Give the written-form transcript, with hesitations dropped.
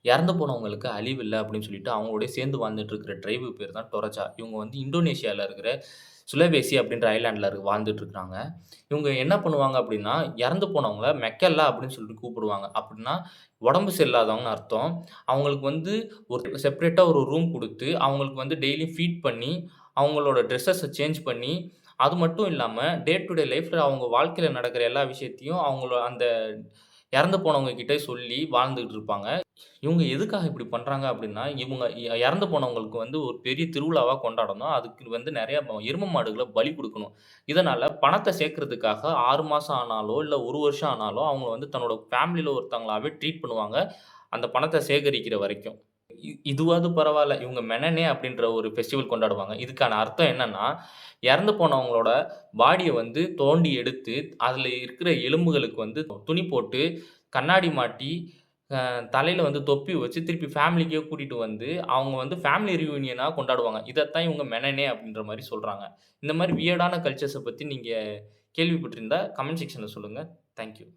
இறந்து போனவங்களுக்கு அழிவு இல்ல அப்படின்னு சொல்லிட்டு அவங்களோடயே சேர்ந்து வாழ்ந்துட்டு இருக்கிற ட்ரைபு பேர் தான் டொரஜா. இவங்க வந்து இந்தோனேஷியால இருக்கிற சுலவேசி அப்படின்ற ஐலேண்ட்ல வாழ்ந்துட்டு இருக்காங்க. இவங்க என்ன பண்ணுவாங்க அப்படின்னா, இறந்து போனவங்கள மெக்கல்லா அப்படின்னு சொல்லிட்டு கூப்பிடுவாங்க. அப்படின்னா உடம்பு சரியில்லாதவங்கன்னு அர்த்தம். அவங்களுக்கு வந்து ஒரு செப்பரேட்டா ஒரு ரூம் குடுத்து, அவங்களுக்கு வந்து டெய்லியும் ஃபீட் பண்ணி, அவங்களோட ட்ரெஸ்ஸஸ சேஞ்ச் பண்ணி, அது மட்டும் இல்லாம டே டூ டே லைஃப்ல அவங்க வாழ்க்கையில நடக்கிற எல்லா விஷயத்தையும் அந்த இறந்து போனவங்க கிட்ட சொல்லி வாழ்ந்துட்டு இருப்பாங்க. இவங்க எதுக்காக இப்படி பண்றாங்க அப்படின்னா, இவங்க இறந்து போனவங்களுக்கு வந்து ஒரு பெரிய திருவிழாவா கொண்டாடணும். அதுக்கு வந்து நெறைய எரும மாடுகள பலி குடுக்கணும். இதனால பணத்த சேர்க்கறதுக்காக 6 மாசம் ஆனாலோ, இல்ல 1 வருஷம் ஆனாலோ, அவங்க வந்து தன்னோட ஃபேமிலில ஒருத்தவங்களாவே ட்ரீட் பண்ணுவாங்க. அந்த பணத்த சேகரிக்கிற வரைக்கும். இதுவாவது பரவால்ல. இவங்க மெனனே அப்படின்ற ஒரு ஃபெஸ்டிவல் கொண்டாடுவாங்க. இதுக்கான அர்த்தம் என்னன்னா, இறந்து போனவங்களோட பாடிய வந்து தோண்டி எடுத்து, அதுல இருக்கிற எலும்புகளுக்கு வந்து துணி போட்டு, கண்ணாடி மாட்டி, தலையில வந்து தொப்பி வச்சு, திருப்பி ஃபேமிலிக்கே கூட்டிட்டு வந்து, அவங்க வந்து ஃபேமிலி ரியூனியனா கொண்டாடுவாங்க. இதத்தான் இவங்க மெனனே அப்படின்ற மாரி சொல்றாங்க. இந்த மாரி வியர்டான கல்ச்சர்ஸ பத்தி நீங்க கேள்விப்பட்டிருந்தா கமெண்ட் செக்ஷன்ல சொல்லுங்க. Thank you.